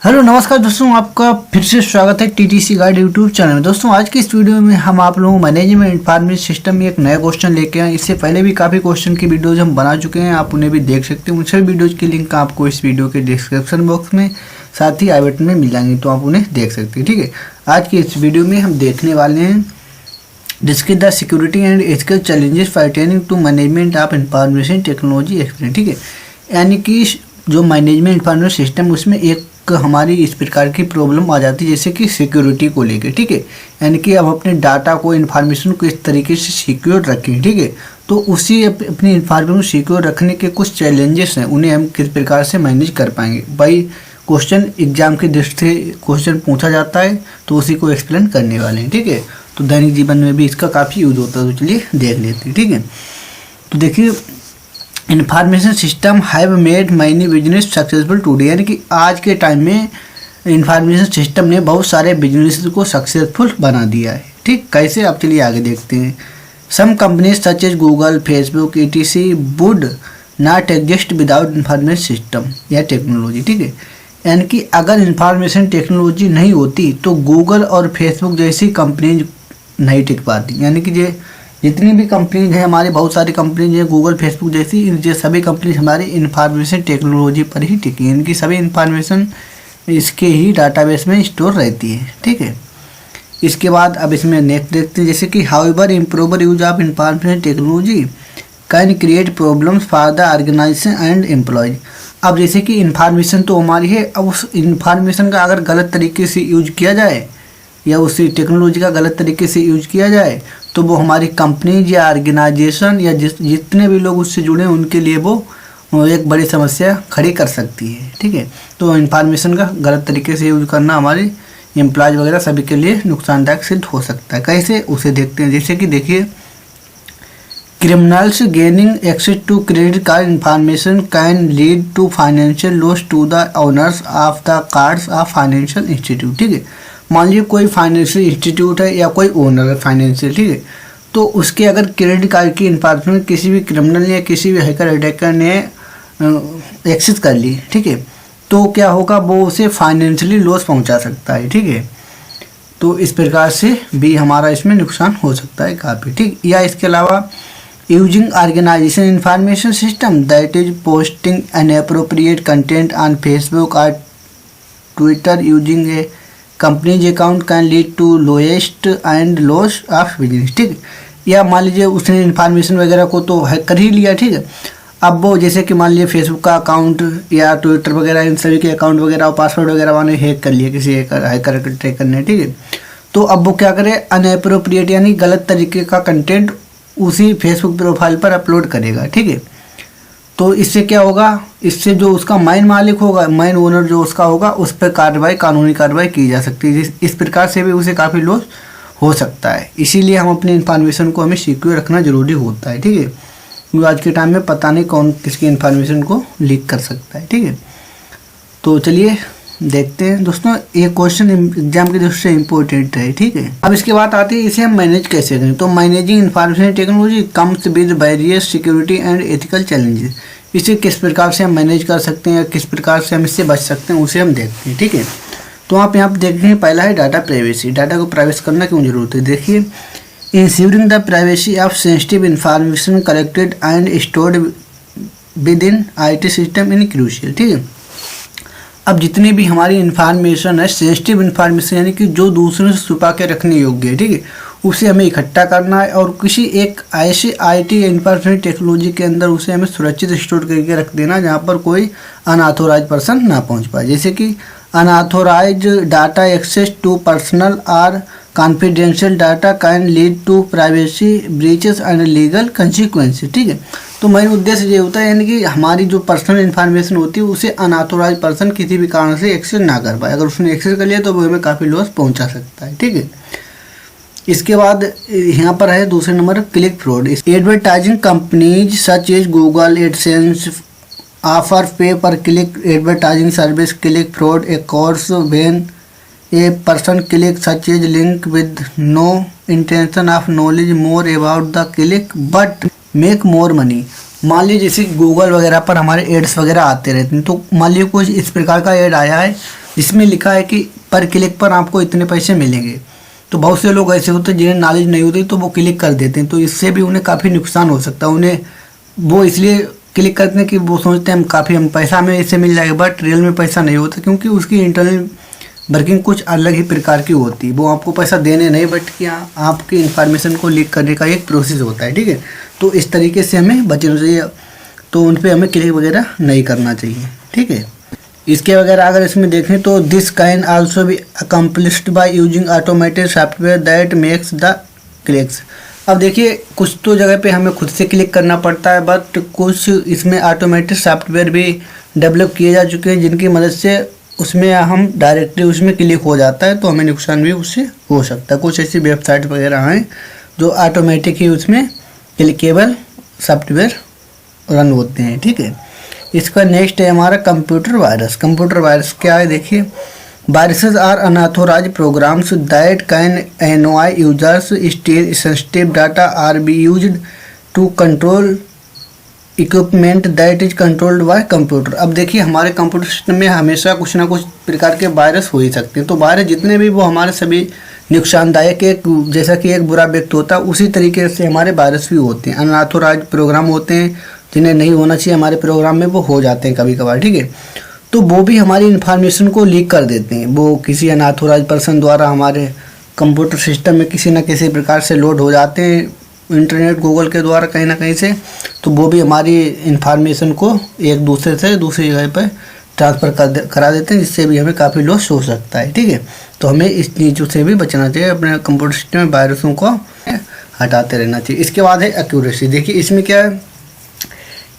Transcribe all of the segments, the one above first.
Hello नमस्कार दोस्तों, आपका फिर से स्वागत है टीटीसी गाइड यूट्यूब चैनल में। दोस्तों आज की इस वीडियो में हम आप लोगों को मैनेजमेंट इंफॉर्मेशन सिस्टम में एक नया क्वेश्चन लेके आए। इससे पहले भी काफ़ी क्वेश्चन की वीडियोज हम बना चुके हैं, आप उन्हें भी देख सकते हैं। उन सभी वीडियोज़ की लिंक आपको इस वीडियो के डिस्क्रिप्शन बॉक्स में साथ ही आई बटन में मिल जाएंगे, तो आप उन्हें देख सकते हैं। ठीक है, आज की इस वीडियो में हम देखने वाले हैं discuss the security and ethical challenges pertaining to management of information technology experience. ठीक है, यानी कि जो मैनेजमेंट इंफॉर्मेशन सिस्टम उसमें एक हमारी इस प्रकार की प्रॉब्लम आ जाती है, जैसे कि सिक्योरिटी को लेकर। ठीक है, यानी कि हम अपने डाटा को इन्फॉर्मेशन को इस तरीके से सिक्योर रखें। ठीक है, तो उसी अपनी इन्फॉर्मेशन को सिक्योर रखने के कुछ चैलेंजेस हैं, उन्हें हम किस प्रकार से मैनेज कर पाएंगे। भाई क्वेश्चन एग्जाम के दृष्टि से क्वेश्चन पूछा जाता है, तो उसी को एक्सप्लेन करने वाले हैं। ठीक है, तो दैनिक जीवन में भी इसका काफ़ी यूज होता है, तो चलिए देख लेते हैं। ठीक है, तो देखिए information system have made many business successful today, यानी कि आज के टाइम में इंफॉर्मेशन सिस्टम ने बहुत सारे बिजनेस को सक्सेसफुल बना दिया है। ठीक, कैसे आप चलिए आगे देखते हैं। Some companies such as Google, Facebook, ETC would not exist without information system या टेक्नोलॉजी। ठीक है, यानी कि अगर इंफॉर्मेशन टेक्नोलॉजी नहीं होती तो गूगल और फेसबुक जैसी कंपनीज नहीं टिक पाती। यानी कि जितनी भी कंपनीज हैं हमारी, बहुत सारी कंपनीज हैं गूगल, फेसबुक जैसी, ये सभी कंपनीज हमारी इंफॉर्मेशन टेक्नोलॉजी पर ही टिकी हैं। इनकी सभी इंफॉर्मेशन इसके ही डाटाबेस में स्टोर रहती है। ठीक है, इसके बाद अब इसमें नेक्स्ट देखते हैं, जैसे कि however improper use of information technology can create problems for the organisation and employees. अब जैसे कि इंफॉर्मेशन तो हमारी है, अब उस इंफॉर्मेशन का अगर गलत तरीके से यूज किया जाए या उसी टेक्नोलॉजी का गलत तरीके से यूज किया जाए तो वो हमारी कंपनी या ऑर्गेनाइजेशन या जितने भी लोग उससे जुड़े हैं उनके लिए वो एक बड़ी समस्या खड़ी कर सकती है। ठीक है, तो इंफॉर्मेशन का गलत तरीके से यूज करना हमारे एम्प्लॉयज वगैरह सभी के लिए नुकसानदायक सिद्ध हो सकता है। कैसे, उसे देखते हैं। जैसे कि देखिए, criminals gaining access to credit card information can lead to financial loss to the owners of the cards of financial institute. ठीक है, मान लीजिए कोई फाइनेंशियल इंस्टीट्यूट है या कोई ओनर है फाइनेंशियल, ठीक है, तो उसके अगर क्रेडिट कार्ड की इंफॉर्मेशन किसी भी क्रिमिनल या किसी भी हैकर अटैकर ने एक्सेस कर ली, ठीक है, तो क्या होगा, वो उसे फाइनेंशियली लॉस पहुंचा सकता है। ठीक है, तो इस प्रकार से भी हमारा इसमें नुकसान हो सकता है काफ़ी। ठीक, या इसके अलावा using organisation information system that is posting inappropriate content on Facebook और Twitter using a company's account can lead to lowest and loss of business. ठीक, या मान लीजिए उसने इन्फॉर्मेशन वगैरह को तो हैक कर ही लिया। ठीक है, अब वो जैसे कि मान लीजिए फेसबुक का अकाउंट या ट्विटर वगैरह इन सभी के अकाउंट वगैरह और पासवर्ड वगैरह मैंने हैक कर लिया किसी हैकर ट्रैकर ने। ठीक है, तो अब वो क्या करे, अनएप्रोप्रिएट यानी गलत तरीके का कंटेंट उसी फेसबुक प्रोफाइल पर अपलोड करेगा। ठीक है, तो इससे क्या होगा, इससे जो उसका मेन मालिक होगा, मेन ओनर जो उसका होगा, उस पर कानूनी कार्रवाई की जा सकती है। इस प्रकार से भी उसे काफ़ी लॉस हो सकता है। इसीलिए हम अपनी इन्फॉर्मेशन को हमें सिक्योर रखना जरूरी होता है। ठीक है, क्योंकि आज के टाइम में पता नहीं कौन किसकी इन्फॉर्मेशन को लीक कर सकता है। ठीक है, तो चलिए देखते हैं दोस्तों, ये क्वेश्चन एग्जाम के दृष्टि से इम्पोर्टेंट है। ठीक है, अब इसके बाद आती है इसे हम मैनेज कैसे करें। तो managing information technology comes with various security and ethical challenges. इसे किस प्रकार से हम मैनेज कर सकते हैं या किस प्रकार से हम इससे बच सकते हैं, उसे हम देखते हैं। ठीक है, तो आप यहाँ पर देख रहे हैं, पहला है डाटा प्राइवेसी। डाटा को प्राइवेट करना क्यों जरूरत है। देखिए, ensuring the privacy of sensitive information collected and stored with in IT system in crucial. ठीक है, अब जितनी भी हमारी इन्फॉर्मेशन है, सेंसिटिव इन्फॉर्मेशन यानी कि जो दूसरों से छुपा के रखने योग्य है, ठीक है, उसे हमें इकट्ठा करना है और किसी एक ऐसे IT इंफॉर्मेशन टेक्नोलॉजी के अंदर उसे हमें सुरक्षित स्टोर करके रख देना जहाँ पर कोई अनऑथोराइज पर्सन ना पहुँच पाए। जैसे कि unauthorise data access to personal और confidential data can lead to privacy breaches and legal consequences. ठीक है, तो मेन उद्देश्य ये होता है, यानी कि हमारी जो पर्सनल इन्फॉर्मेशन होती है उसे अनऑथोराइज पर्सन किसी भी कारण से एक्सेस ना कर पाए। अगर उसने एक्सेस कर लिया तो वो हमें काफ़ी लॉस पहुंचा सकता है। ठीक है, इसके बाद यहाँ पर है दूसरे number click fraud. Advertising companies such as Google, AdSense offer pay per click advertising service. Click fraud occurs when a person click such as link with no intention of knowledge more about the click but make more money. मान लीजिए जैसे Google वगैरह पर हमारे ads वगैरह आते रहते हैं, तो मान लीजिए कुछ इस प्रकार का एड आया है जिसमें लिखा है कि पर क्लिक पर आपको इतने पैसे मिलेंगे। तो बहुत से लोग ऐसे होते हैं जिन्हें नॉलेज नहीं होती तो वो क्लिक कर देते हैं, तो इससे भी उन्हें काफ़ी नुकसान हो सकता है। उन्हें वो इसलिए क्लिक करते हैं कि वो सोचते हैं हम पैसा हमें इससे मिल जाएगा, बट रियल में पैसा नहीं होता, क्योंकि उसकी इंटरनल वर्किंग कुछ अलग ही प्रकार की होती है। वो आपको पैसा देने नहीं, बट क्या आपकी इन्फॉर्मेशन को लीक करने का एक प्रोसेस होता है, ठीक है। तो इस तरीके से हमें बचना चाहिए, तो उन पर हमें क्लिक वगैरह नहीं करना चाहिए, ठीक है। इसके वगैरह अगर इसमें देखें तो this can also be accomplished by using automated software that makes the clicks. अब देखिए कुछ तो जगह पे हमें खुद से क्लिक करना पड़ता है, बट कुछ इसमें ऑटोमेटेड सॉफ्टवेयर भी डेवलप किए जा चुके हैं जिनकी मदद से उसमें हम डायरेक्टली उसमें क्लिक हो जाता है, तो हमें नुकसान भी उससे हो सकता है। कुछ ऐसी वेबसाइट वगैरह हैं जो ऑटोमेटिक ही उसमें क्लिकेबल सॉफ्टवेयर रन होते हैं, ठीक है। इसका नेक्स्ट है हमारा कंप्यूटर वायरस। कंप्यूटर वायरस क्या है देखिए, viruses are unauthorised programs that can annoy users steal sensitive data or be used to control equipment that is controlled by computer. अब देखिए हमारे कंप्यूटर सिस्टम में हमेशा कुछ ना कुछ प्रकार के वायरस हो ही सकते हैं, तो वायरस जितने भी वो हमारे सभी नुकसानदायक, एक जैसा कि एक बुरा व्यक्ति होता है उसी तरीके से हमारे वायरस भी होते हैं। अनऑथोराइज्ड प्रोग्राम होते हैं जिन्हें नहीं होना चाहिए हमारे प्रोग्राम में, वो हो जाते हैं कभी कभार, ठीक है। तो वो भी हमारी इन्फॉर्मेशन को लीक कर देते हैं, वो किसी अनऑथोराइज्ड पर्सन द्वारा हमारे कंप्यूटर सिस्टम में किसी न किसी प्रकार से लोड हो जाते हैं इंटरनेट गूगल के द्वारा कहीं ना कहीं से, तो वो भी हमारी इन्फॉर्मेशन को एक दूसरे से दूसरी जगह पर ट्रांसफ़र करा देते हैं, जिससे भी हमें काफ़ी लॉस हो सकता है, ठीक है। तो हमें इस चीज़ों से भी बचना चाहिए, अपने कंप्यूटर सिस्टम में वायरसों को हटाते रहना चाहिए। इसके बाद है एक्यूरेसी। देखिए इसमें क्या है,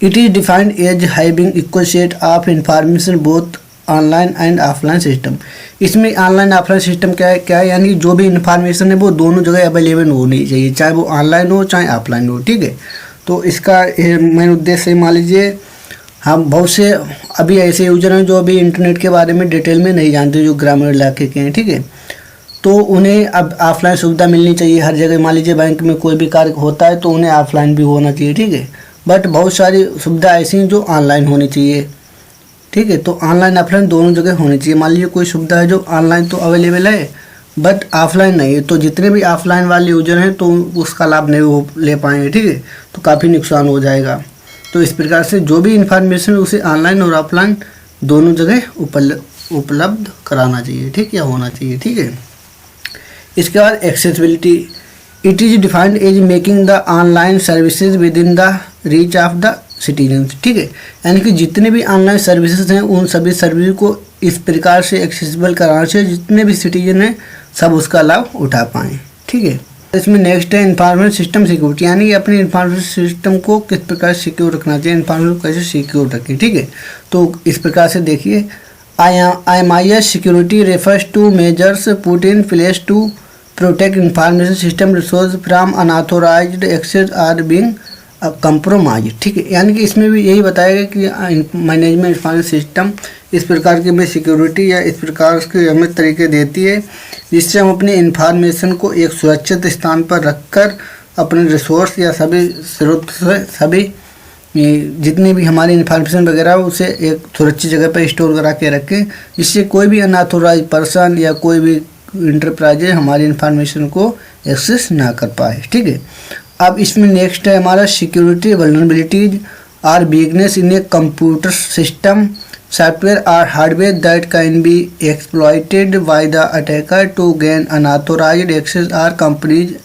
it is defined as having equal set of information both online and offline system. इसमें ऑनलाइन ऑफलाइन सिस्टम क्या है, यानी जो भी इंफॉर्मेशन है वो दोनों जगह अवेलेबल होनी चाहिए, चाहे वो ऑनलाइन हो चाहे ऑफलाइन हो, ठीक है। तो इसका मेन उद्देश्य मान लीजिए, हम बहुत से अभी ऐसे यूजर हैं जो अभी इंटरनेट के बारे में डिटेल में नहीं जानते, जो ग्रामीण इलाके के हैं, ठीक है। तो उन्हें अब ऑफलाइन सुविधा मिलनी चाहिए हर जगह। मान लीजिए बैंक में कोई भी कार्य होता है तो उन्हें ऑफलाइन भी होना चाहिए, ठीक है। बट बहुत सारी सुविधा ऐसी हैं जो ऑनलाइन होनी चाहिए, ठीक है। तो ऑनलाइन ऑफलाइन दोनों जगह होनी चाहिए। मान लीजिए कोई सुविधा है जो ऑनलाइन तो अवेलेबल है बट ऑफलाइन नहीं है, तो जितने भी ऑफलाइन वाले यूजर हैं तो उसका लाभ नहीं ले पाएंगे, ठीक है। तो काफ़ी नुकसान हो जाएगा। तो इस प्रकार से जो भी इंफॉर्मेशन है उसे ऑनलाइन और ऑफलाइन दोनों जगह उपलब्ध कराना चाहिए, ठीक है, होना चाहिए, ठीक है। इसके बाद accessibility. It is defined as making the online services within the reach of the citizen, ठीक है। यानी कि जितने भी ऑनलाइन सर्विसेज हैं उन सभी सर्विस को इस प्रकार से एक्सेसिबल कराना चाहिए जितने भी सिटीजन हैं सब उसका लाभ उठा पाएँ, ठीक है। इसमें नेक्स्ट है इंफॉर्मेशन सिस्टम सिक्योरिटी, यानी कि अपने इंफॉर्मेशन सिस्टम को किस प्रकार सिक्योर रखना चाहिए, इंफॉर्मेशन को कैसे सिक्योर रखें, ठीक है। तो इस प्रकार से देखिए, IMIS security refers to measures put in place to protect information system resource from unauthorised access or being compromise, ठीक है। यानी कि इसमें भी यही बताया गया कि मैनेजमेंट इंफॉर्मेशन सिस्टम इस प्रकार की हमें सिक्योरिटी या इस प्रकार के हमें तरीके देती है जिससे हम अपनी इंफॉर्मेशन को एक सुरक्षित स्थान पर रखकर अपने रिसोर्स या सभी स्रोत से सभी जितनी भी हमारी इंफॉर्मेशन वगैरह उसे एक सुरक्षित जगह पर स्टोर करा के रखें, जिससे कोई भी अनऑथोराइज पर्सन या कोई भी इंटरप्राइज हमारी इंफॉर्मेशन को एक्सेस ना कर पाए, ठीक है। अब इसमें नेक्स्ट है हमारा security vulnerabilities or weakness in a computer system software or hardware that can be exploited by the attacker to gain unauthorised access or companies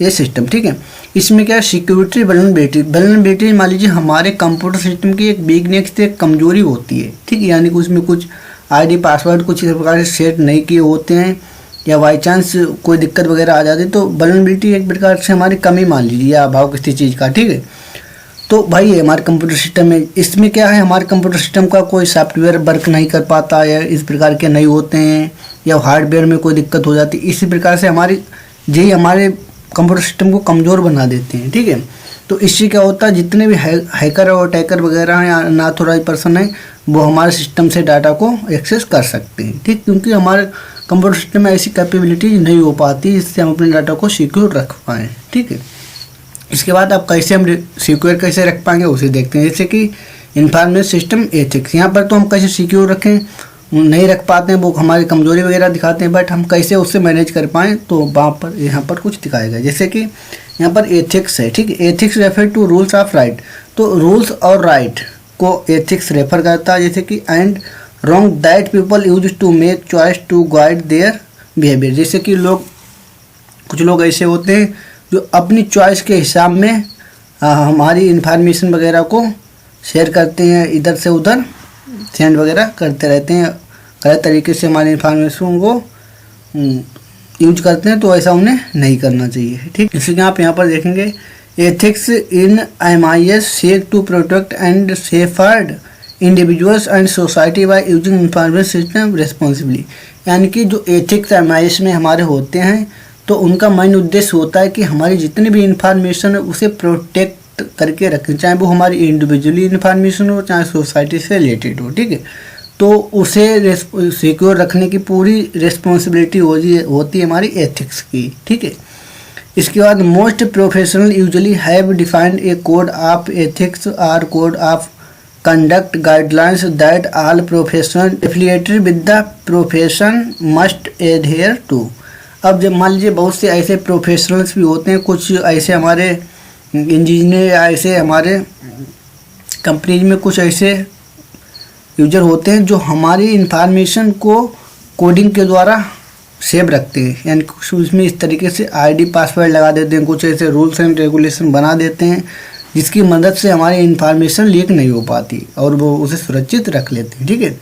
ये सिस्टम, ठीक है। इसमें क्या है, सिक्योरिटी वल्नरेबिलिटी मान लीजिए हमारे कंप्यूटर सिस्टम की एक वीकनेस से कमजोरी होती है, ठीक है। यानी कि उसमें कुछ ID पासवर्ड कुछ इस प्रकार से सेट नहीं किए होते हैं या बाई चांस कोई दिक्कत वगैरह आ जाती है, तो वल्नरेबिलिटी एक प्रकार से हमारी कमी मान लीजिए या अभाव किसी चीज़ का, ठीक है। तो भाई ये हमारे कंप्यूटर सिस्टम में इसमें क्या है, हमारे कंप्यूटर सिस्टम का कोई सॉफ्टवेयर वर्क नहीं कर पाता या इस प्रकार के नहीं होते हैं या हार्डवेयर में कोई दिक्कत हो जाती है, इसी प्रकार से यही हमारे कंप्यूटर सिस्टम को कमज़ोर बना देते हैं, ठीक है। तो इससे क्या होता है, जितने भी हैकर और अटैकर वगैरह हैं या अनऑथोराइज्ड पर्सन हैं वो हमारे सिस्टम से डाटा को एक्सेस कर सकते हैं, ठीक, क्योंकि हमारे कंप्यूटर सिस्टम में ऐसी कैपेबिलिटीज नहीं हो पाती जिससे हम अपने डाटा को सिक्योर रख पाएँ, ठीक है। इसके बाद आप हम सिक्योर कैसे रख पाएंगे उसे देखते हैं, जैसे कि इंफॉर्मेशन सिस्टम एथिक्स। यहाँ पर तो हम कैसे सिक्योर रखें, नहीं रख पाते हैं, वो हमारी कमजोरी वगैरह दिखाते हैं, बट हम कैसे उससे मैनेज कर पाएँ तो वहाँ पर यहाँ पर कुछ दिखाएगा। जैसे कि यहाँ पर एथिक्स है, ठीक है। Ethics refer to rules of right, तो रूल्स और राइट को एथिक्स रेफर करता है। जैसे कि and wrong that people use to make choice to guide their behaviour, जैसे कि कुछ लोग ऐसे होते हैं जो अपनी चॉइस के हिसाब में हमारी इंफॉर्मेशन वगैरह को शेयर करते हैं, इधर से उधर सेंड वगैरह करते रहते हैं, गलत तरीके से हमारी इंफॉर्मेशन को यूज करते हैं, तो ऐसा उन्हें नहीं करना चाहिए, ठीक। इसलिए आप यहाँ पर देखेंगे ethics in MIS seek to protect and safeguard individuals and society by using information system responsibly, यानी कि जो एथिक्स MIS में हमारे होते हैं तो उनका मेन उद्देश्य होता है कि हमारी जितनी भी इंफॉर्मेशन है उसे प्रोटेक्ट करके रखें, चाहे वो हमारी इंडिविजुअली इंफॉर्मेशन हो चाहे सोसाइटी से रिलेटेड हो, ठीक है। तो उसे सिक्योर रखने की पूरी रिस्पॉन्सिबिलिटी होती है हमारी एथिक्स की, ठीक है। इसके बाद most professional usually have defined a code of ethics और code of conduct guidelines that all professional affiliated with the profession must adhere to. अब जब मान लीजिए बहुत से ऐसे प्रोफेशनल्स भी होते हैं, कुछ ऐसे हमारे इंजीनियर या ऐसे हमारे कंपनीज में कुछ ऐसे यूजर होते हैं जो हमारी इंफॉर्मेशन को कोडिंग के द्वारा सेव रखते हैं, यानी कुछ उसमें इस तरीके से ID पासवर्ड लगा देते हैं, कुछ ऐसे रूल्स एंड रेगुलेशन बना देते हैं जिसकी मदद से हमारी इंफॉर्मेशन लीक नहीं हो पाती और वो उसे सुरक्षित रख लेते हैं, ठीक है।